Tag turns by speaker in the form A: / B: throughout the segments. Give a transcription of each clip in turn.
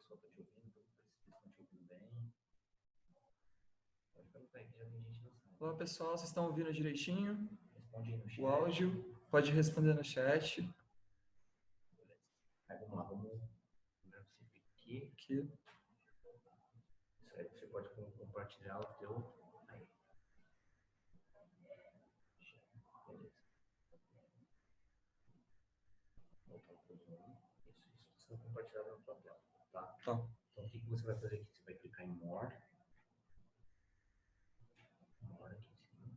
A: pessoal está te ouvindo, se estão te ouvindo bem. Pode perguntar aí, que já tem gente no site.
B: Olá, pessoal, vocês estão ouvindo direitinho?
A: Responde aí no chat.
B: O áudio, pode responder no chat.
A: Beleza. Aí vamos lá, vamos aqui.
B: Aqui.
A: Isso aí, você pode compartilhar o teu. Aí. Beleza. Voltar pro Zoom. Isso. Você vai compartilhar na tua tela, tá?
B: Tá.
A: Então, o que você vai fazer aqui? Você vai clicar em More. More aqui em cima.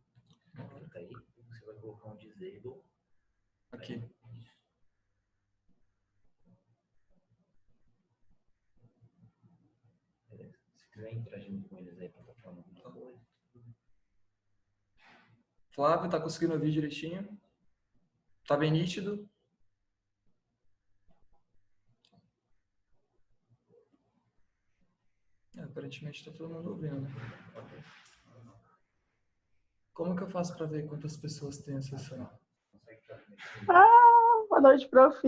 A: Clica aí. Você vai colocar um Disable.
B: Aqui.
A: Aí. Isso. Beleza. Se quiser interagindo com eles aí para tocar alguma coisa.
B: Flávio, tá conseguindo ouvir direitinho? Tá bem nítido? Aparentemente tá todo mundo ouvindo, né? Como que eu faço para ver quantas pessoas têm a sessão?
C: Boa noite, prof.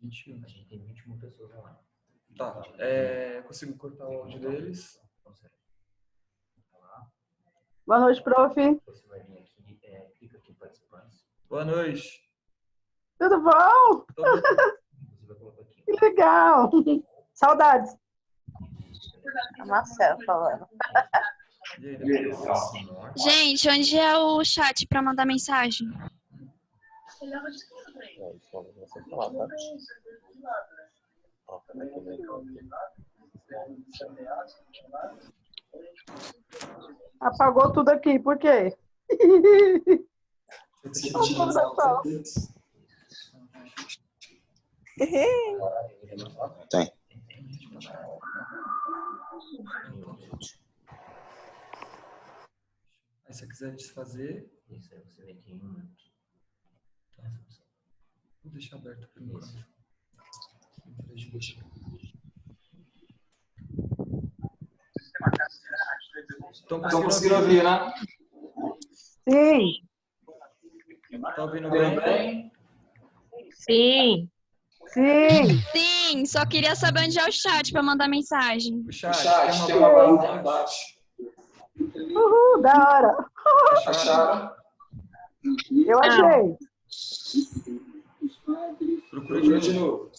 B: 21.
A: A gente tem 21 pessoas online.
B: Tá. Consigo cortar o áudio deles?
A: Consegue. Tá lá.
C: Boa noite, prof.
A: Você vai vir aqui, clica aqui em participantes.
B: Boa noite.
C: Tudo bom?
B: Tô bem.
A: Você vai colocar aqui.
C: Que legal. Saudades. A Marcela falando.
B: E aí, depois?
D: Gente, onde é o chat para mandar mensagem?
E: Você falar, tá? Ó,
C: Apagou tudo aqui, por quê?
E: Tem.
B: Aí, se você quiser desfazer,
A: Isso aí, você vem aqui em 1 minuto.
B: vou deixar aberto por enquanto. Estão conseguindo ouvir, né?
C: Sim.
B: Tá ouvindo bem?
C: Sim. Sim.
D: Sim, só queria saber onde é o chat para mandar mensagem.
B: O chat tem uma barra lá embaixo.
C: Uhul, da hora.
B: Acharam?
C: Eu achei.
B: Procura de novo.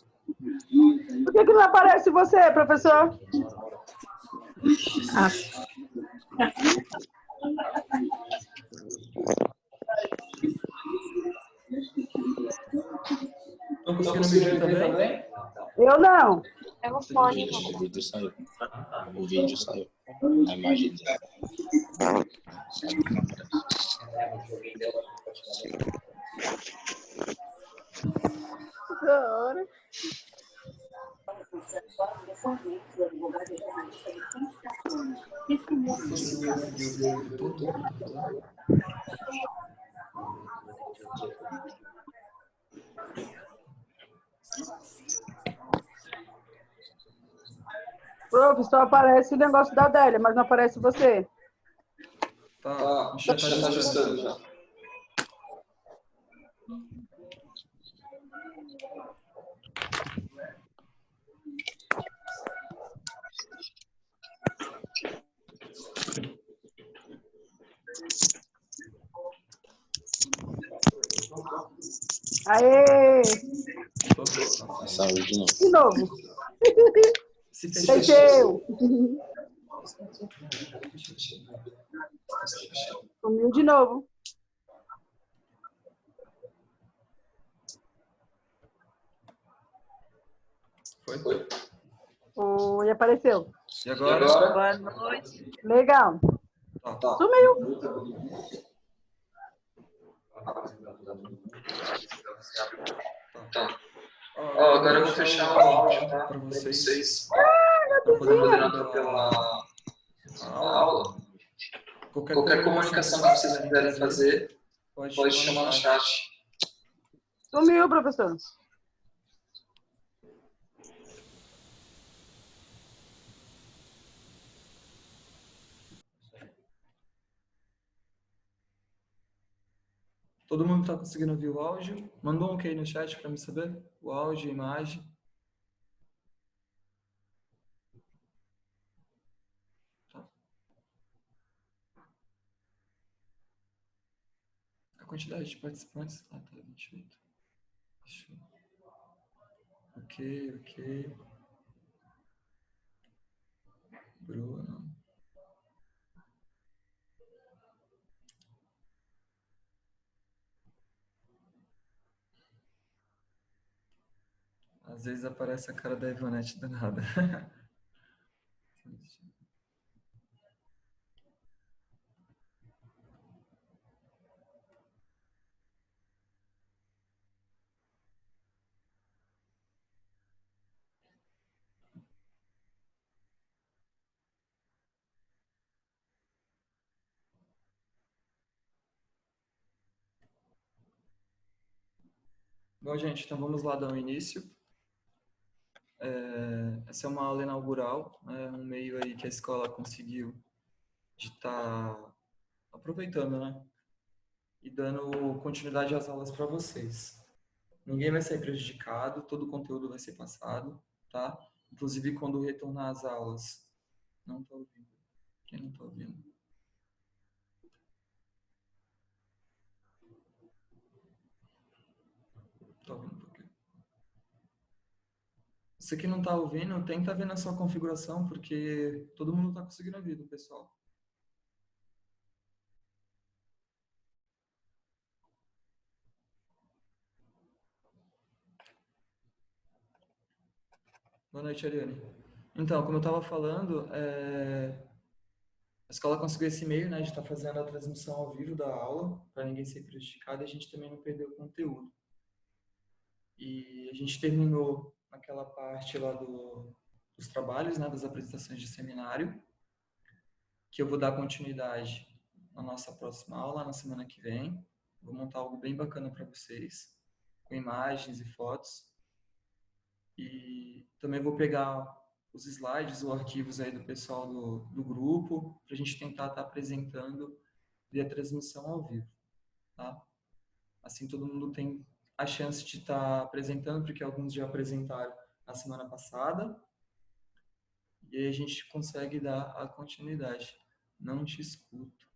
C: Por que não aparece você, professor?
B: Estão conseguindo me ouvir também?
C: Eu não.
D: É o fone.
E: O vídeo saiu. O vídeo saiu. A imagem dela.
C: Da hora. Prof, só aparece o negócio da Adélia, mas não aparece você.
B: Tá, já tá ajustando já.
C: Aê!
E: Saiu de novo.
C: De novo.
B: Se
C: Fecheu. Sumiu de novo.
B: Foi?
C: Oi, apareceu.
B: E agora?
C: Boa noite. Legal.
B: Tá.
C: Sumiu.
B: Tá. Ó, agora eu vou fechar o áudio, tá? Para vocês. Para poder moderar pela aula. Qualquer comunicação que vocês quiserem fazer, pode chamar no chat.
C: Sumiu, professor.
B: Todo mundo está conseguindo ouvir o áudio? Mandou um ok no chat para me saber? O áudio, a imagem. quantidade de participantes? Ah, tá, 28. Deixa eu... Ok. Bruno. Às vezes aparece a cara da Ivonete do nada. Bom, gente, então vamos lá dar um início. Essa é uma aula inaugural, um meio aí que a escola conseguiu de estar aproveitando, né? E dando continuidade às aulas para vocês. Ninguém vai sair prejudicado, todo o conteúdo vai ser passado, tá? Inclusive, quando retornar às aulas. Não estou ouvindo. Quem não está ouvindo? Estou ouvindo por quê? Você que não está ouvindo, tenta ver na sua configuração, porque todo mundo está conseguindo ouvir, do pessoal. Boa noite, Ariane. Então, como eu estava falando, a escola conseguiu esse e-mail, né, de estar fazendo a transmissão ao vivo da aula, para ninguém ser prejudicado e a gente também não perder o conteúdo. E a gente terminou aquela parte lá dos trabalhos, né, das apresentações de seminário, que eu vou dar continuidade na nossa próxima aula, na semana que vem. Vou montar algo bem bacana para vocês, com imagens e fotos. E também vou pegar os slides ou arquivos aí do pessoal do grupo, para a gente tentar estar apresentando via transmissão ao vivo, tá? Assim todo mundo tem a chance de estar apresentando, porque alguns já apresentaram na semana passada, e aí a gente consegue dar a continuidade. Não te escuto.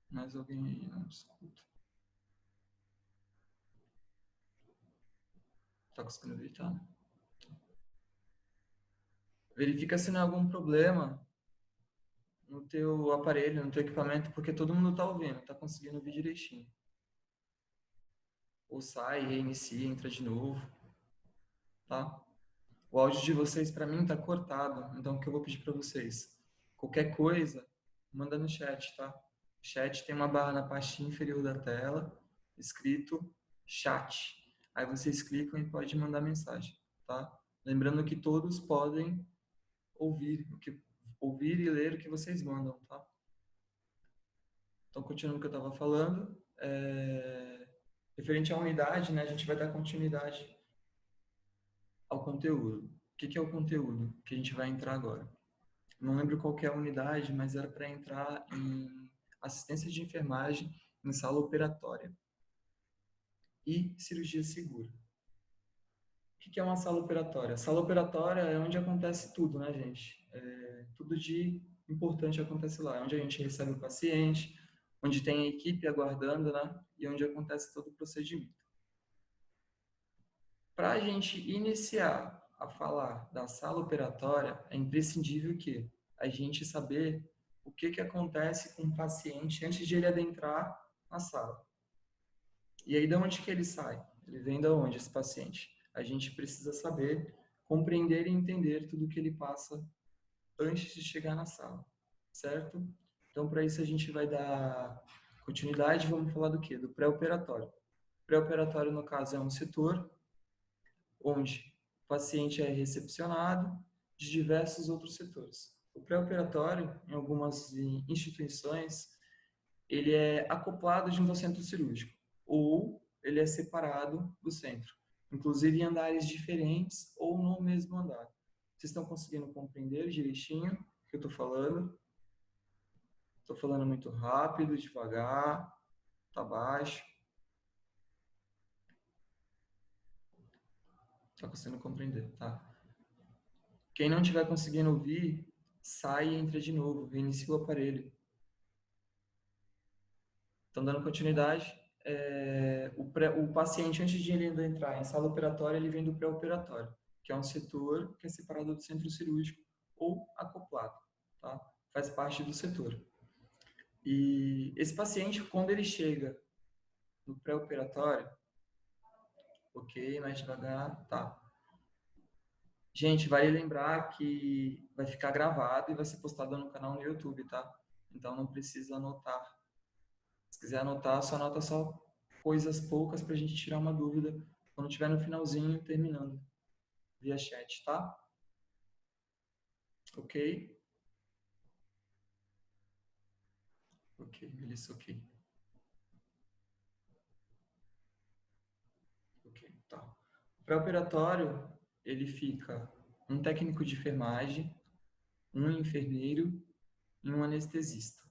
B: Mais alguém aí não te escuta. Tá conseguindo ouvir, tá? Verifica se não há algum problema no teu aparelho, no teu equipamento, porque todo mundo tá ouvindo, tá conseguindo ouvir direitinho. Ou sai, reinicia, entra de novo, tá? O áudio de vocês para mim tá cortado, então o que eu vou pedir para vocês? Qualquer coisa, manda no chat, tá? O chat tem uma barra na parte inferior da tela, escrito chat. Aí vocês clicam e podem mandar mensagem, tá? Lembrando que todos podem ouvir e ler o que vocês mandam, tá? Então, continuando o que eu estava falando, referente à unidade, né, a gente vai dar continuidade ao conteúdo. O que é o conteúdo que a gente vai entrar agora? Não lembro qual que é a unidade, mas era para entrar em assistência de enfermagem em sala operatória e cirurgia segura. O que é uma sala operatória? A sala operatória é onde acontece tudo, né, gente? Tudo de importante acontece lá. É onde a gente recebe o paciente, onde tem a equipe aguardando, né? E onde acontece todo o procedimento. Para a gente iniciar a falar da sala operatória, é imprescindível que a gente saber o que acontece com o paciente antes de ele adentrar na sala. E aí, de onde que ele sai? Ele vem de onde, esse paciente? A gente precisa saber, compreender e entender tudo o que ele passa antes de chegar na sala, certo? Então, para isso, a gente vai dar continuidade. Vamos falar do quê? Do pré-operatório. Pré-operatório, no caso, é um setor onde o paciente é recepcionado de diversos outros setores. O pré-operatório, em algumas instituições, ele é acoplado junto ao centro cirúrgico, ou ele é separado do centro, inclusive em andares diferentes ou no mesmo andar. Vocês estão conseguindo compreender direitinho o que eu estou falando? Estou falando muito rápido, devagar, tá baixo? Está conseguindo compreender, tá? Quem não estiver conseguindo ouvir, sai e entra de novo, reinicia o aparelho. Então, dando continuidade, o paciente, antes de ele ainda entrar em sala operatória, ele vem do pré-operatório, que é um setor que é separado do centro cirúrgico ou acoplado, tá? Faz parte do setor. E esse paciente, quando ele chega no pré-operatório, ok, mais devagar, tá. Gente, vale lembrar que vai ficar gravado e vai ser postado no canal no YouTube, tá? Então não precisa anotar. Se quiser anotar, só anota só coisas poucas pra gente tirar uma dúvida quando estiver no finalzinho, terminando, via chat, tá? Ok? Ok, Melissa, ok. Ok, tá. O pré-operatório, ele fica um técnico de enfermagem, um enfermeiro e um anestesista.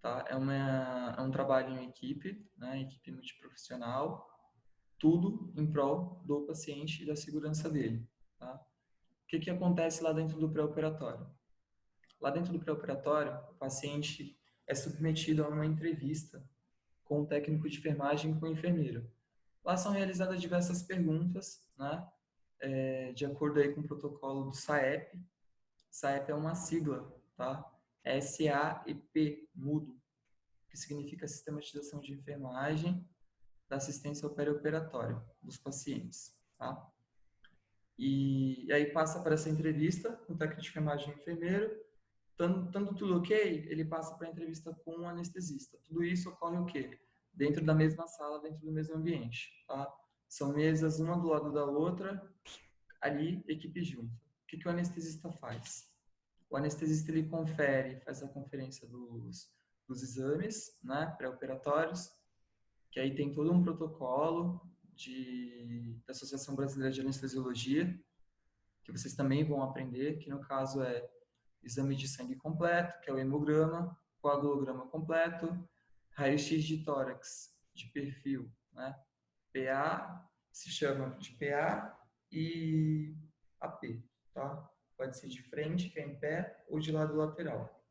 B: Tá? É um trabalho em equipe, né? Equipe multiprofissional, tudo em prol do paciente e da segurança dele. Tá? O que acontece lá dentro do pré-operatório? Lá dentro do pré-operatório, o paciente é submetido a uma entrevista com o técnico de enfermagem e com o enfermeiro. Lá são realizadas diversas perguntas, né? De acordo aí com o protocolo do SAEP. SAEP é uma sigla, tá? SAEP, mudo, que significa Sistematização de Enfermagem da Assistência ao Perioperatório dos pacientes, tá? E aí passa para essa entrevista com o técnico de enfermagem e enfermeiro. Estando tudo ok, ele passa para a entrevista com o anestesista. Tudo isso ocorre o quê? Dentro da mesma sala, dentro do mesmo ambiente, tá? São mesas uma do lado da outra, ali, equipe junta. O que o anestesista faz? O anestesista, ele faz a conferência dos exames, né, pré-operatórios, que aí tem todo um protocolo da Associação Brasileira de Anestesiologia, que vocês também vão aprender, que no caso é exame de sangue completo, que é o hemograma, coagulograma completo, raio-x de tórax, de perfil, né? PA, se chama de PA e AP, tá? Pode ser de frente, que é em pé, ou de lado lateral.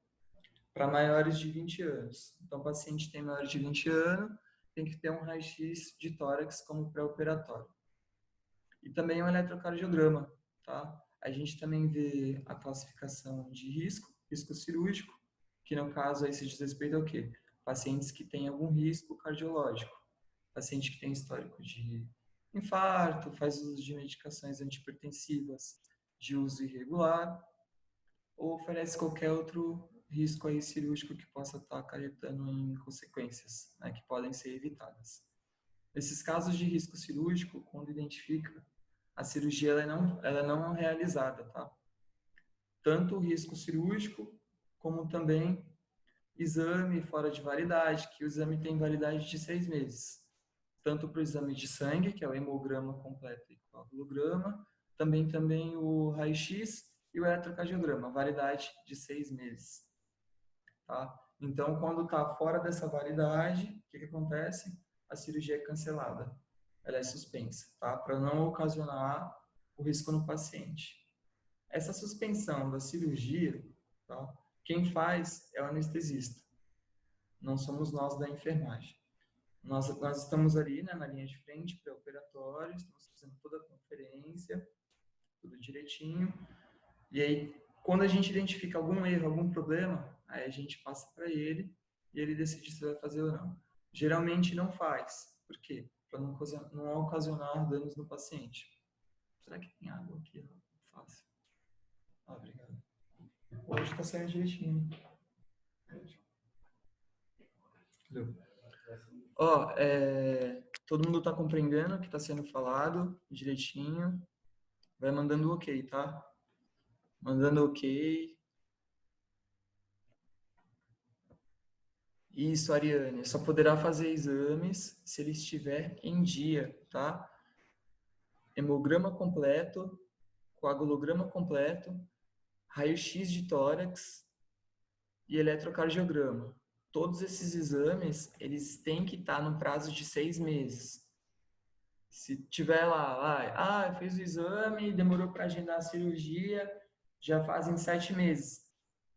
B: Para maiores de 20 anos. Então, o paciente tem maior de 20 anos, tem que ter um raio-x de tórax como pré-operatório. E também um eletrocardiograma, tá? A gente também vê a classificação de risco cirúrgico, que no caso aí se diz respeito ao quê? Pacientes que têm algum risco cardiológico. Paciente que tem histórico de infarto, faz uso de medicações antihipertensivas de uso irregular, ou oferece qualquer outro risco aí cirúrgico que possa estar acarretando em consequências, né, que podem ser evitadas. Nesses casos de risco cirúrgico, quando identifica, a cirurgia ela não é realizada, tá? Tanto o risco cirúrgico, como também exame fora de validade, que o exame tem validade de 6 meses. Tanto para o exame de sangue, que é o hemograma completo e coagulograma, também o raio-x e o eletrocardiograma, validade de 6 meses. Tá? Então, quando está fora dessa validade, o que acontece? A cirurgia é cancelada. Ela é suspensa, tá? Para não ocasionar o risco no paciente. Essa suspensão da cirurgia, tá? Quem faz é o anestesista. Não somos nós da enfermagem. Nós estamos ali, né, na linha de frente, pré-operatório, estamos fazendo toda a conferência, tudo direitinho. E aí, quando a gente identifica algum erro, algum problema, aí a gente passa para ele e ele decide se vai fazer ou não. Geralmente não faz. Por quê? Para não ocasionar danos no paciente. Será que tem água aqui? Fácil. Ah, obrigado. Hoje está saindo direitinho. Ó, todo mundo está compreendendo o que está sendo falado direitinho. Vai mandando ok, tá? Mandando ok. Isso, Ariane. Só poderá fazer exames se ele estiver em dia, tá? Hemograma completo, coagulograma completo, raio-x de tórax e eletrocardiograma. Todos esses exames, eles têm que estar no prazo de 6 meses. Se tiver lá, fez o exame, demorou para agendar a cirurgia, já fazem 7 meses.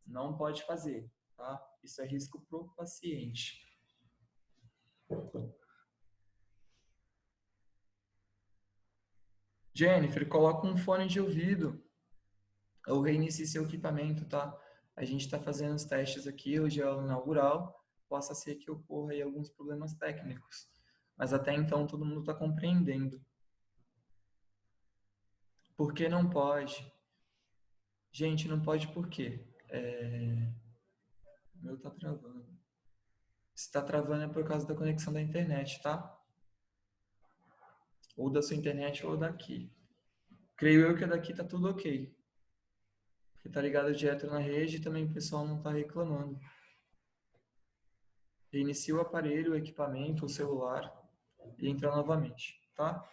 B: Não pode fazer, tá? Isso é risco para o paciente. Jennifer, coloca um fone de ouvido ou reinicie seu equipamento, tá? A gente está fazendo os testes aqui, hoje é o inaugural, possa ser que ocorra aí alguns problemas técnicos, mas até então todo mundo está compreendendo. Por que não pode? Gente, não pode por quê? O meu tá travando. Se está travando é por causa da conexão da internet, tá? Ou da sua internet ou daqui. Creio eu que daqui tá tudo ok. Porque tá ligado direto na rede e também o pessoal não tá reclamando. Reinicia o aparelho, o equipamento, o celular e entra novamente, tá?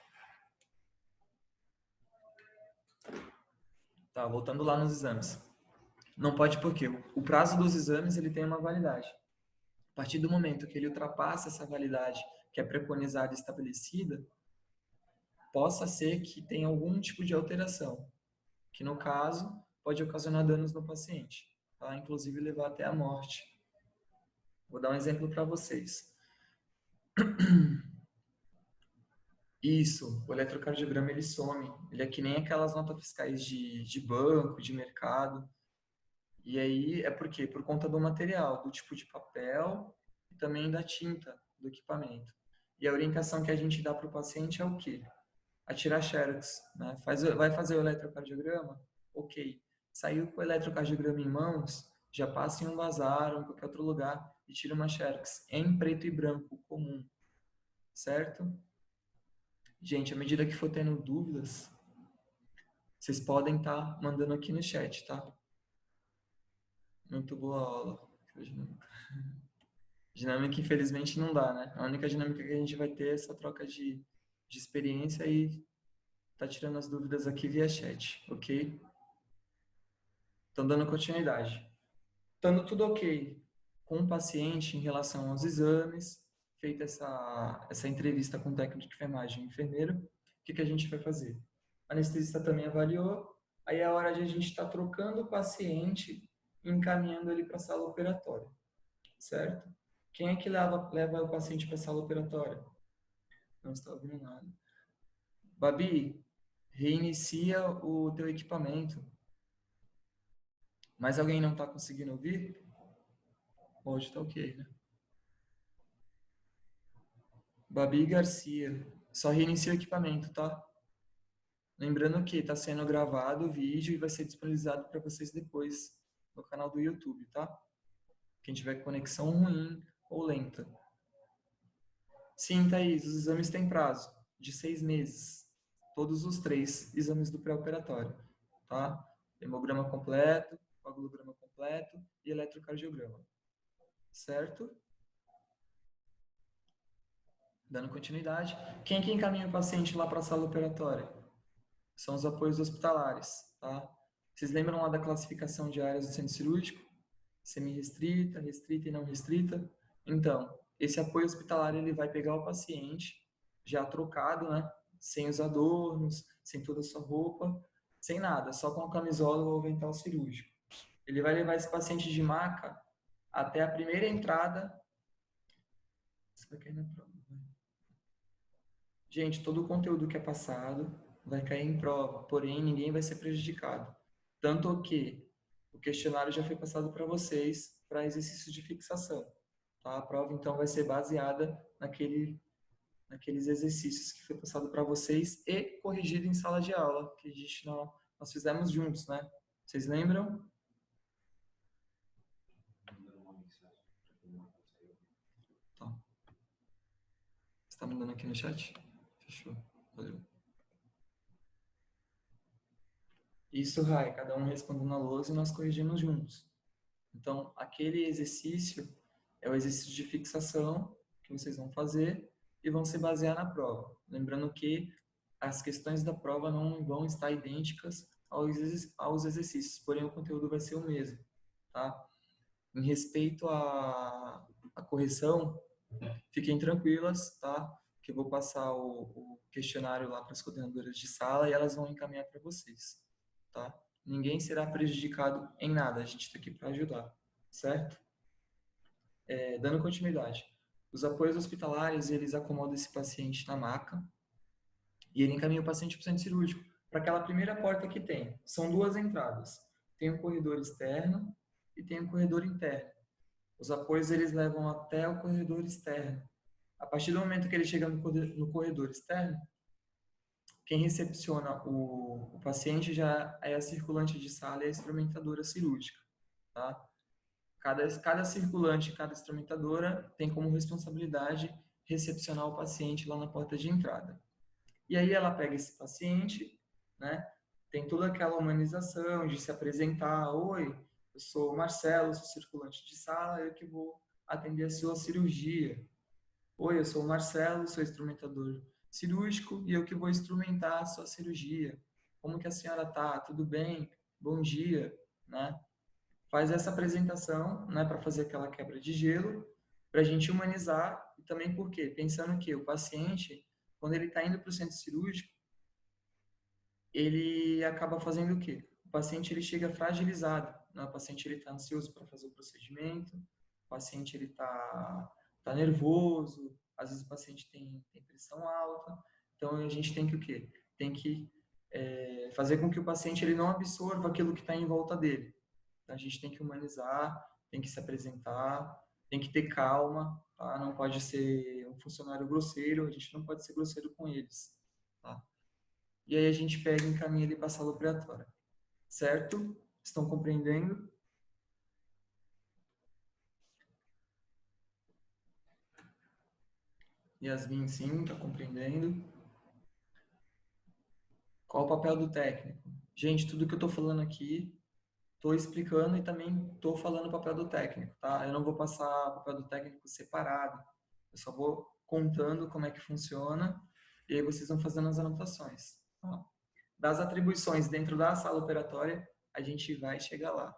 B: Tá, voltando lá nos exames. Não pode porque o prazo dos exames ele tem uma validade. A partir do momento que ele ultrapassa essa validade que é preconizada e estabelecida, possa ser que tenha algum tipo de alteração, que no caso pode ocasionar danos no paciente, tá? Inclusive levar até a morte. Vou dar um exemplo para vocês. Isso, o eletrocardiograma ele some. Ele é que nem aquelas notas fiscais de banco, de mercado. E aí é por quê? Por conta do material, do tipo de papel e também da tinta do equipamento. E a orientação que a gente dá para o paciente é o quê? A tirar xerox, né? Vai fazer o eletrocardiograma? Ok. Saiu com o eletrocardiograma em mãos, já passa em um bazar ou em qualquer outro lugar e tira uma xerox em preto e branco comum, certo? Gente, à medida que for tendo dúvidas, vocês podem estar mandando aqui no chat, tá? Muito boa aula. Dinâmica, infelizmente, não dá, né? A única dinâmica que a gente vai ter é essa troca de experiência e tá tirando as dúvidas aqui via chat, ok? Então, dando continuidade. Estando tudo ok com o paciente em relação aos exames, feita essa entrevista com o técnico de enfermagem e enfermeiro, o que a gente vai fazer? O anestesista também avaliou, aí é a hora de a gente estar trocando o paciente e encaminhando ele para a sala operatória, certo? Quem é que leva o paciente para a sala operatória? Não está ouvindo nada. Babi, reinicia o teu equipamento. Mas alguém não está conseguindo ouvir? Hoje está ok, né? Babi Garcia, só reinicia o equipamento, tá? Lembrando que está sendo gravado o vídeo e vai ser disponibilizado para vocês depois no canal do YouTube, tá? Quem tiver conexão ruim ou lenta. Sim, Thaís, os exames têm prazo de 6 meses. Todos os 3 exames do pré-operatório, tá? Hemograma completo, coagulograma completo e eletrocardiograma. Certo? Dando continuidade. Quem que encaminha o paciente lá para a sala operatória? São os apoios hospitalares, tá? Vocês lembram lá da classificação de áreas do centro cirúrgico? Semi-restrita, restrita e não restrita? Então, esse apoio hospitalar, ele vai pegar o paciente já trocado, né? Sem os adornos, sem toda a sua roupa, sem nada, só com a camisola ou o avental cirúrgico. Ele vai levar esse paciente de maca até a primeira entrada. Isso vai cair na prova. Gente, todo o conteúdo que é passado vai cair em prova, porém ninguém vai ser prejudicado. Tanto que o questionário já foi passado para vocês para exercício de fixação. Tá? A prova, então, vai ser baseada naqueles exercícios que foi passado para vocês e corrigido em sala de aula, que nós fizemos juntos, né? Vocês lembram? Tá. Você está mandando aqui no chat? Fechou. Valeu. Isso, Rai, cada um respondendo a lousa e nós corrigimos juntos. Então, aquele exercício é o exercício de fixação que vocês vão fazer e vão se basear na prova. Lembrando que as questões da prova não vão estar idênticas aos exercícios, porém o conteúdo vai ser o mesmo, tá? Em respeito à correção, fiquem tranquilas, tá? Que eu vou passar o questionário lá para as coordenadoras de sala e elas vão encaminhar para vocês, tá? Ninguém será prejudicado em nada, a gente está aqui para ajudar, certo? Dando continuidade. Os apoios hospitalares, eles acomodam esse paciente na maca e ele encaminha o paciente para o centro cirúrgico, para aquela primeira porta que tem. São duas entradas. Tem o corredor externo e tem o corredor interno. Os apoios, eles levam até o corredor externo. A partir do momento que ele chega no corredor externo, quem recepciona o paciente já é a circulante de sala e a instrumentadora cirúrgica, tá? Cada circulante, cada instrumentadora tem como responsabilidade recepcionar o paciente lá na porta de entrada. E aí ela pega esse paciente, né? Tem toda aquela humanização de se apresentar. Oi, eu sou o Marcelo, sou circulante de sala, eu que vou atender a sua cirurgia. Oi, eu sou o Marcelo, sou instrumentador cirúrgico e eu que vou instrumentar a sua cirurgia. Como que a senhora tá? Tudo bem? Bom dia, né? Faz essa apresentação, né, para fazer aquela quebra de gelo, para a gente humanizar e também porque pensando que o paciente, quando ele está indo para o centro cirúrgico, ele acaba fazendo o quê? O paciente ele chega fragilizado, né? O paciente ele está ansioso para fazer o procedimento, o paciente ele tá nervoso, às vezes o paciente tem pressão alta, então a gente tem que o quê? Tem que fazer com que o paciente ele não absorva aquilo que está em volta dele. Então, a gente tem que humanizar, tem que se apresentar, tem que ter calma, tá? Não pode ser um funcionário grosseiro, a gente não pode ser grosseiro com eles, tá? E aí a gente pega e encaminha ele para a sala operatória. Certo? Estão compreendendo? Yasmin, sim, está compreendendo. Qual o papel do técnico? Gente, tudo que eu estou falando aqui, estou explicando e também estou falando o papel do técnico, tá? Eu não vou passar o papel do técnico separado. Eu só vou contando como é que funciona e aí vocês vão fazendo as anotações, tá? Das atribuições dentro da sala operatória, a gente vai chegar lá.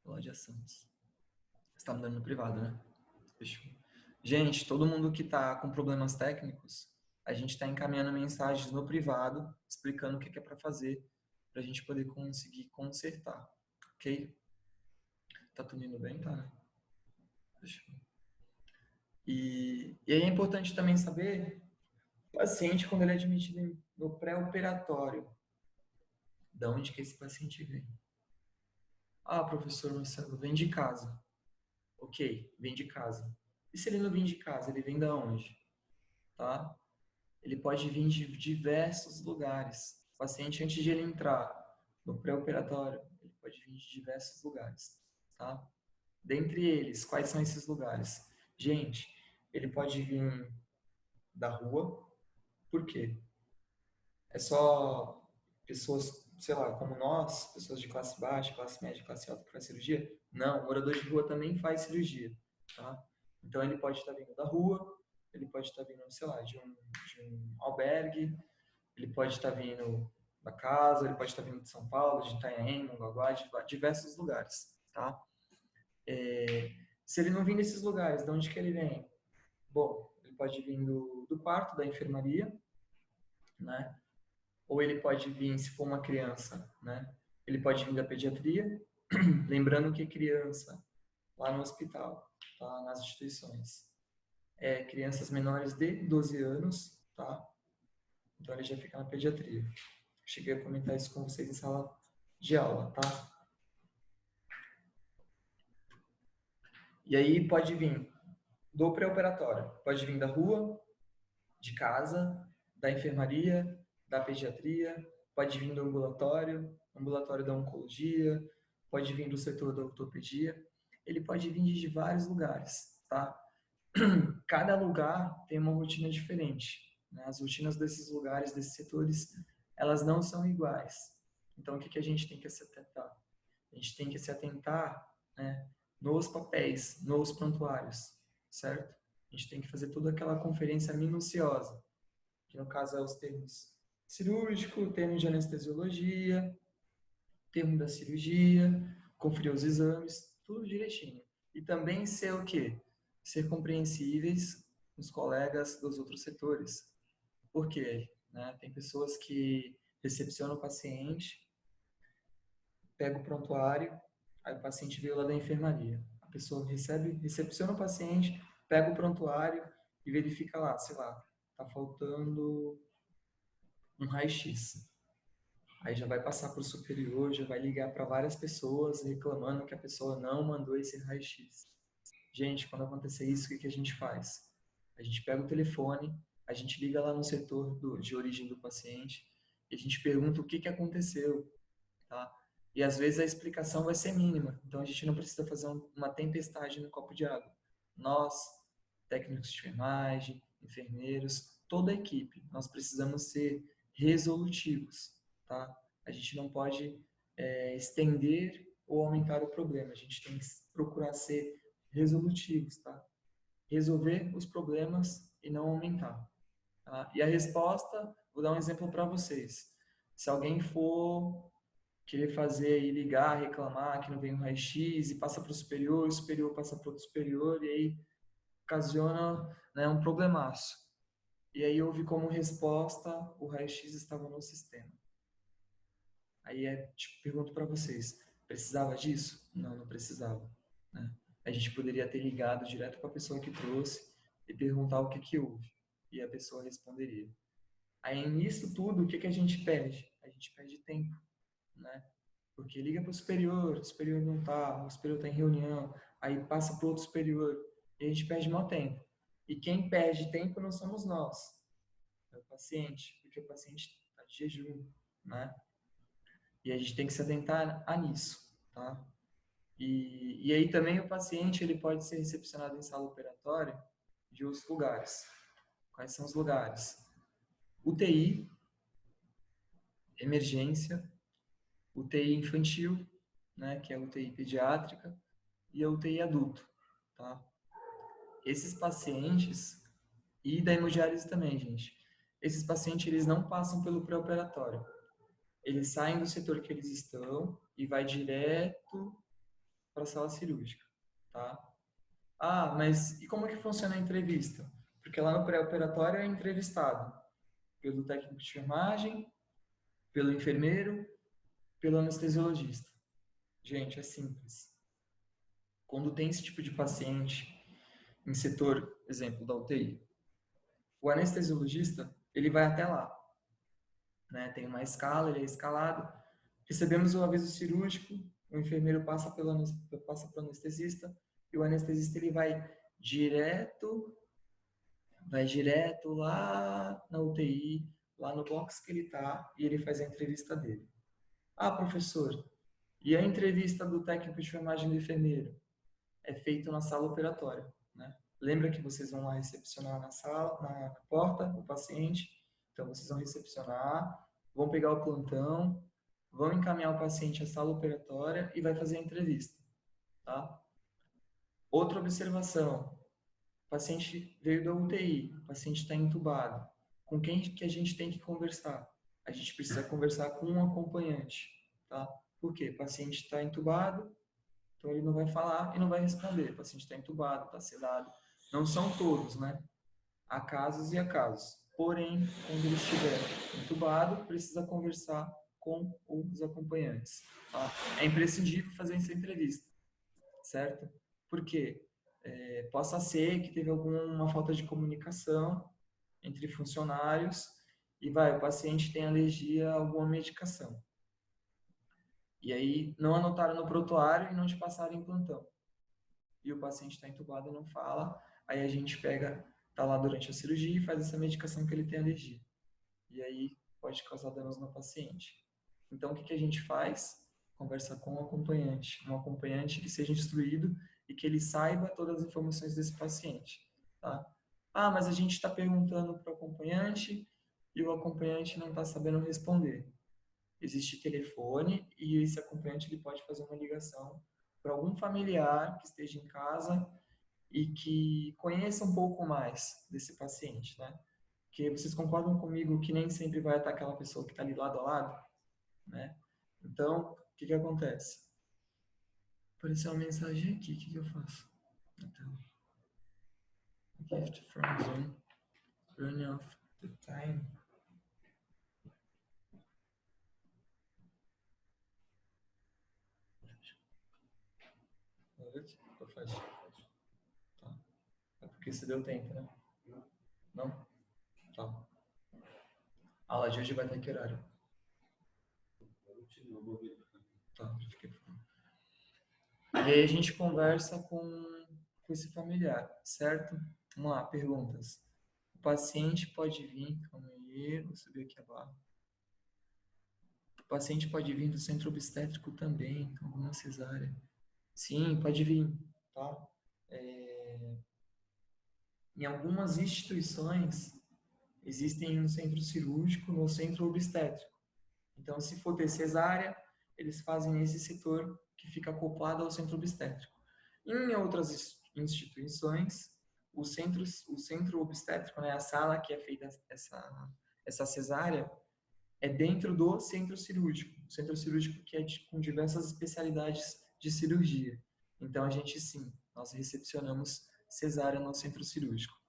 B: Cláudia Santos. Você está me dando no privado, né? Fechou. Gente, todo mundo que está com problemas técnicos, a gente está encaminhando mensagens no privado, explicando o que é para fazer, para a gente poder conseguir consertar. Ok? Tá tudo indo bem? Tá, né? Fechou. E aí é importante também saber o paciente, quando ele é admitido no pré-operatório, de onde que esse paciente vem. Ah, professor Marcelo, vem de casa. Ok, vem de casa. E se ele não vem de casa, ele vem da onde? Tá? Ele pode vir de diversos lugares. O paciente, antes de ele entrar no pré-operatório, ele pode vir de diversos lugares, tá? Dentre eles, quais são esses lugares? Gente, ele pode vir da rua. Por quê? É só pessoas, sei lá, como nós, pessoas de classe baixa, classe média, classe alta que faz cirurgia? Não, morador de rua também faz cirurgia, tá? Então ele pode estar vindo da rua, ele pode estar vindo, sei lá, de um albergue, ele pode estar vindo da casa, ele pode estar vindo de São Paulo, de Itanhaém, Mongaguá, de diversos lugares, tá? Se ele não vir desses lugares, de onde que ele vem? Bom, ele pode vir do quarto da enfermaria, né? Ou ele pode vir, se for uma criança, né? Ele pode vir da pediatria, lembrando que criança, lá no hospital, tá? Nas instituições, crianças menores de 12 anos, tá? Então ele já fica na pediatria. Cheguei a comentar isso com vocês em sala de aula, tá? E aí pode vir do pré-operatório, pode vir da rua, de casa, da enfermaria, da pediatria, pode vir do ambulatório da oncologia, pode vir do setor da ortopedia, ele pode vir de vários lugares, tá? Cada lugar tem uma rotina diferente, né? As rotinas desses lugares, desses setores, elas não são iguais. Então, o que a gente tem que se atentar? A gente tem que se atentar, né, nos papéis, nos prontuários, certo? A gente tem que fazer toda aquela conferência minuciosa, que no caso é os termos cirúrgico, termo de anestesiologia, termo da cirurgia, conferir os exames, tudo direitinho. E também ser o quê? Ser compreensíveis com os colegas dos outros setores. Por quê? Né? Tem pessoas que recepcionam o paciente, pega o prontuário, aí o paciente veio lá da enfermaria. pessoa recepciona o paciente, pega o prontuário e verifica lá, sei lá, tá faltando um raio-x. Aí já vai passar para o superior, já vai ligar para várias pessoas reclamando que a pessoa não mandou esse raio-x. Gente, quando acontecer isso, o que a gente faz? A gente pega o telefone, a gente liga lá no setor de origem do paciente e a gente pergunta o que aconteceu, tá? E às vezes a explicação vai ser mínima, então a gente não precisa fazer uma tempestade no copo de água. Nós, técnicos de enfermagem, enfermeiros, toda a equipe, nós precisamos ser resolutivos, tá? A gente não pode estender ou aumentar o problema, a gente tem que procurar ser resolutivos, tá? Resolver os problemas e não aumentar. Tá? E a resposta, vou dar um exemplo para vocês. Se alguém for querer fazer e ligar, reclamar que não vem um raio-x e passa para o superior passa para o superior e aí ocasiona, né, um problemaço. E aí houve como resposta o raio-x estava no sistema. Aí tipo, pergunto para vocês, precisava disso? Não, não precisava. Né? A gente poderia ter ligado direto para a pessoa que trouxe e perguntar o que houve. E a pessoa responderia. Aí nisso tudo, o que a gente perde? A gente perde tempo, né? Porque liga para o superior não está, o superior está em reunião, aí passa para o outro superior, e a gente perde mau tempo. E quem perde tempo não somos nós, é o paciente, porque o paciente está de jejum, né? E a gente tem que se atentar a nisso, tá? E aí também o paciente ele pode ser recepcionado em sala operatória de outros lugares. Quais são os lugares? UTI, emergência, UTI infantil, né, que é a UTI pediátrica, e a UTI adulto, tá? Esses pacientes, e da hemodiálise também, gente, esses pacientes eles não passam pelo pré-operatório. Eles saem do setor que eles estão e vai direto para a sala cirúrgica, tá? Ah, mas e como é que funciona a entrevista? Porque lá no pré-operatório é entrevistado pelo técnico de enfermagem, pelo enfermeiro, pelo anestesiologista. Gente, é simples. Quando tem esse tipo de paciente em setor, exemplo, da UTI, o anestesiologista, ele vai até lá, né? Tem uma escala, ele é escalado. Recebemos o aviso cirúrgico, o enfermeiro passa para o anestesista e o anestesista ele vai direto lá na UTI, lá no box que ele está e ele faz a entrevista dele. Ah, professor, e a entrevista do técnico de enfermagem do enfermeiro? É feito na sala operatória, né? Lembra que vocês vão lá recepcionar na sala, na porta, o paciente. Então, vocês vão recepcionar, vão pegar o plantão, vão encaminhar o paciente à sala operatória e vai fazer a entrevista, tá? Outra observação. O paciente veio da UTI, o paciente está entubado. Com quem que a gente tem que conversar? A gente precisa conversar com um acompanhante, tá? Por quê? O paciente está entubado, então ele não vai falar e não vai responder. O paciente está entubado, está sedado. Não são todos, né? Há casos e há casos. Porém, quando ele estiver entubado, precisa conversar com os acompanhantes. Tá? É imprescindível fazer essa entrevista, certo? Por quê? Possa ser que teve alguma falta de comunicação entre funcionários e o paciente tem alergia a alguma medicação. E aí não anotaram no prontuário e não te passaram em plantão. E o paciente está entubado e não fala, aí a gente tá lá durante a cirurgia e faz essa medicação que ele tem alergia. E aí pode causar danos no paciente. Então o que a gente faz? Conversa com um acompanhante que seja instruído e que ele saiba todas as informações desse paciente, tá? Ah, mas a gente está perguntando para o acompanhante e o acompanhante não está sabendo responder. Existe telefone e esse acompanhante ele pode fazer uma ligação para algum familiar que esteja em casa e que conheça um pouco mais desse paciente, né? Porque vocês concordam comigo que nem sempre vai estar aquela pessoa que está ali lado a lado, né? Então, o que acontece? Apareceu uma mensagem aqui, o que eu faço? Então, gift from Zoom, running off the time. fecha? Tá. É porque você deu tempo, né? Não? Tá. A aula de hoje vai ter que horário? Tá, fiquei. E aí a gente conversa com esse familiar, certo? Vamos lá, perguntas. O paciente pode vir, calma aí, vou subir aqui a barra. O paciente pode vir do centro obstétrico também, com alguma cesárea. Sim, pode vir, tá? Em algumas instituições, existem um centro cirúrgico no centro obstétrico. Então, se for ter cesárea, eles fazem nesse setor que fica acoplado ao centro obstétrico. Em outras instituições, o centro obstétrico, né, a sala que é feita essa cesárea, é dentro do centro cirúrgico. O centro cirúrgico que é com diversas especialidades de cirurgia. Então, a gente sim, nós recepcionamos cesárea no centro cirúrgico.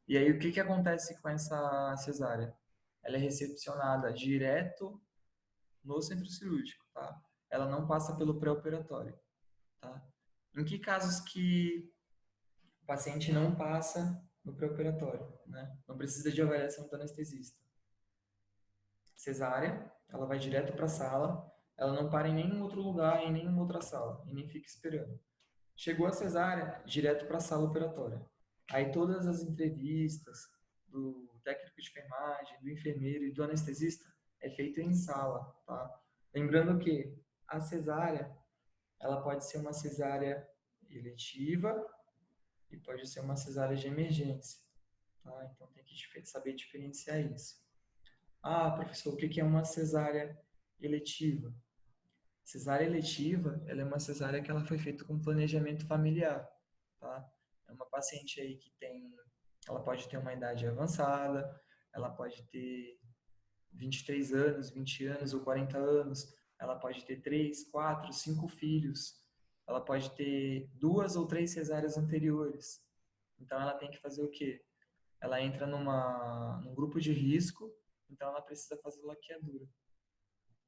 B: E aí, o que acontece com essa cesárea? Ela é recepcionada direto no centro cirúrgico, tá? Ela não passa pelo pré-operatório, tá? Em que casos que o paciente não passa no pré-operatório, né? Não precisa de avaliação do anestesista. Cesárea, ela vai direto para a sala, ela não para em nenhum outro lugar, em nenhuma outra sala, e nem fica esperando. Chegou a cesárea, direto para a sala operatória. Aí todas as entrevistas do técnico de enfermagem, do enfermeiro e do anestesista é feito em sala, tá? Lembrando que a cesárea, ela pode ser uma cesárea eletiva e pode ser uma cesárea de emergência, tá? Então tem que saber diferenciar isso. Ah, professor, o que é uma cesárea eletiva? Cesárea eletiva, ela é uma cesárea que ela foi feita com planejamento familiar, tá? É uma paciente aí que ela pode ter uma idade avançada, ela pode ter 23 anos, 20 anos ou 40 anos, ela pode ter 3, 4, 5 filhos, ela pode ter 2 ou 3 cesáreas anteriores. Então ela tem que fazer o quê? Ela entra num grupo de risco, então ela precisa fazer laqueadura.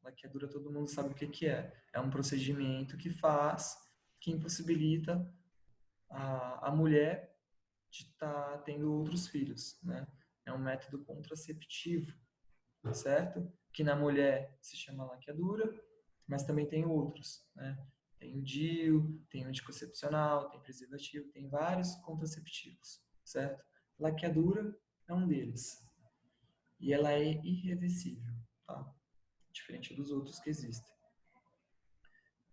B: Laqueadura todo mundo sabe o que é. É um procedimento que impossibilita a mulher de estar tendo outros filhos, né? É um método contraceptivo, certo? Que na mulher se chama laqueadura, mas também tem outros, né? Tem o DIU, tem o anticoncepcional, tem preservativo, tem vários contraceptivos, certo? Laqueadura é um deles. E ela é irreversível, tá? Diferente dos outros que existem.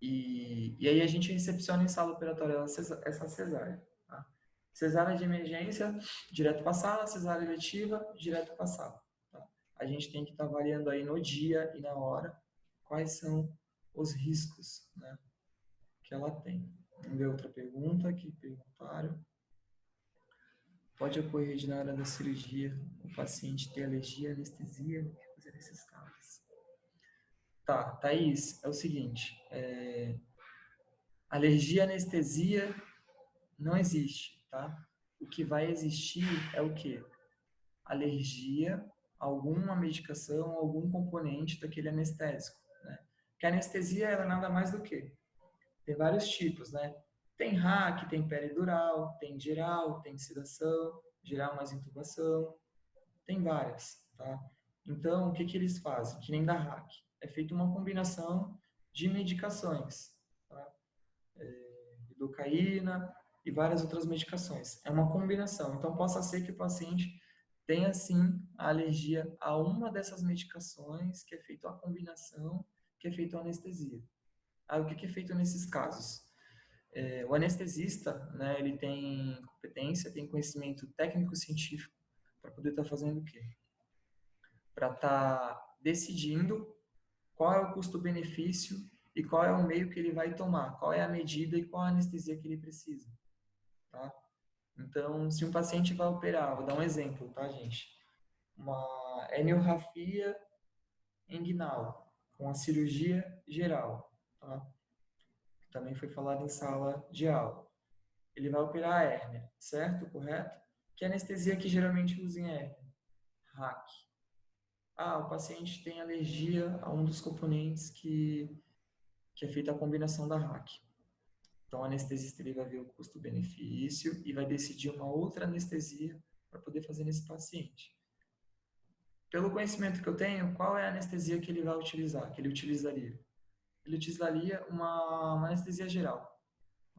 B: E aí a gente recepciona em sala operatória essa cesárea. Tá? Cesárea de emergência, direto para a sala. Cesárea eletiva, direto para a sala. Tá? A gente tem que estar avaliando aí no dia e na hora quais são os riscos, né, que ela tem. Vamos ver outra pergunta que perguntaram. Pode ocorrer de na hora da cirurgia o paciente ter alergia à anestesia? O que fazer nesses casos? Tá, Thaís, é o seguinte, alergia à anestesia não existe, tá? O que vai existir é o quê? Alergia a alguma medicação, algum componente daquele anestésico, né? Porque a anestesia, ela nada mais do que tem vários tipos, né? Tem RAC, tem peridural, tem geral, tem sedação, geral mais intubação, tem várias, tá? Então, o que eles fazem? Que nem da RAC. É feita uma combinação de medicações, tá? Lidocaína e várias outras medicações. É uma combinação. Então, possa ser que o paciente tenha, sim, a alergia a uma dessas medicações, que é feita a combinação, que é feita a anestesia. Aí, o que é feito nesses casos? O anestesista, né, ele tem competência, tem conhecimento técnico-científico para poder estar fazendo o quê? Para estar decidindo qual é o custo-benefício e qual é o meio que ele vai tomar, qual é a medida e qual a anestesia que ele precisa, tá? Então, se um paciente vai operar, vou dar um exemplo, tá, gente? Uma hemiorrafia inguinal, com a cirurgia geral, tá? Também foi falado em sala de aula. Ele vai operar a hérnia, certo? Correto? Que anestesia que geralmente usa em hérnia? RAC. Ah, o paciente tem alergia a um dos componentes que é feita a combinação da RAC. Então, o anestesista ele vai ver o custo-benefício e vai decidir uma outra anestesia para poder fazer nesse paciente. Pelo conhecimento que eu tenho, qual é a anestesia que ele vai utilizar, que ele utilizaria? Ele utilizaria uma anestesia geral.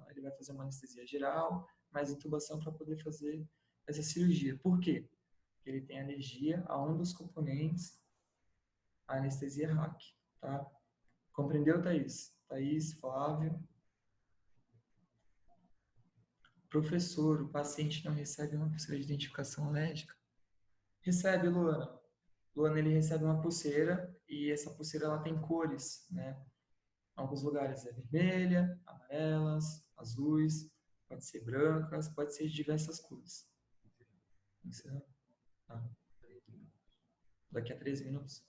B: Ele vai fazer uma anestesia geral, mais intubação para poder fazer essa cirurgia. Por quê? Porque ele tem alergia a um dos componentes, a anestesia RAC, tá? Compreendeu, Thaís? Thaís, Flávio. Professor, o paciente não recebe uma pulseira de identificação alérgica? Recebe, Luana. Luana, ele recebe uma pulseira e essa pulseira ela tem cores, né? Em alguns lugares é vermelha, amarelas, azuis, pode ser brancas, pode ser de diversas cores. Encerrando? Tá. Daqui a 3 minutos?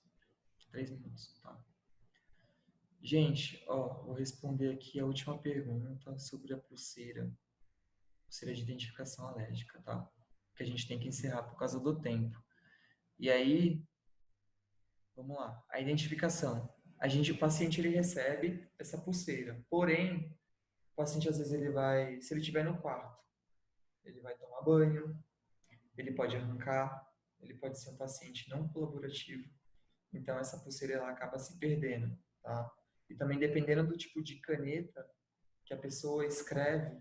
B: 3 minutos, tá. Gente, ó, vou responder aqui a última pergunta sobre a pulseira de identificação alérgica, tá? Que a gente tem que encerrar por causa do tempo. E aí, vamos lá. A identificação. O paciente ele recebe essa pulseira. Porém, o paciente às vezes ele vai, se ele estiver no quarto, ele vai tomar banho, ele pode arrancar, ele pode ser um paciente não colaborativo. Então essa pulseira ela acaba se perdendo, tá? E também dependendo do tipo de caneta que a pessoa escreve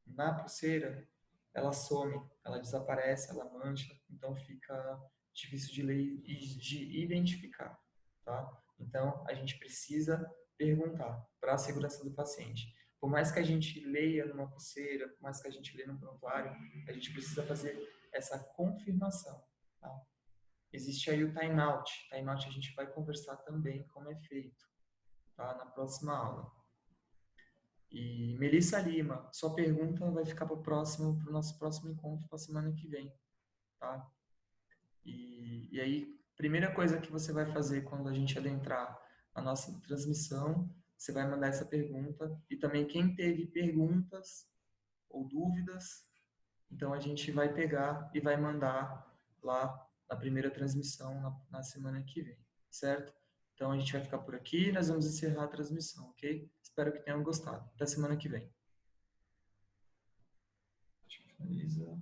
B: na pulseira, ela some, ela desaparece, ela mancha, então fica difícil de ler e de identificar, tá? Então, a gente precisa perguntar para a segurança do paciente. Por mais que a gente leia numa pulseira, por mais que a gente leia no prontuário, a gente precisa fazer essa confirmação, tá? Existe aí o timeout. Timeout a gente vai conversar também como é feito, tá? Na próxima aula. E Melissa Lima, sua pergunta vai ficar para o nosso próximo encontro, para a semana que vem, tá? E aí, primeira coisa que você vai fazer quando a gente adentrar a nossa transmissão, você vai mandar essa pergunta. E também quem teve perguntas ou dúvidas, então a gente vai pegar e vai mandar lá na primeira transmissão na semana que vem, certo? Então a gente vai ficar por aqui, nós vamos encerrar a transmissão, ok? Espero que tenham gostado. Até semana que vem. Finaliza.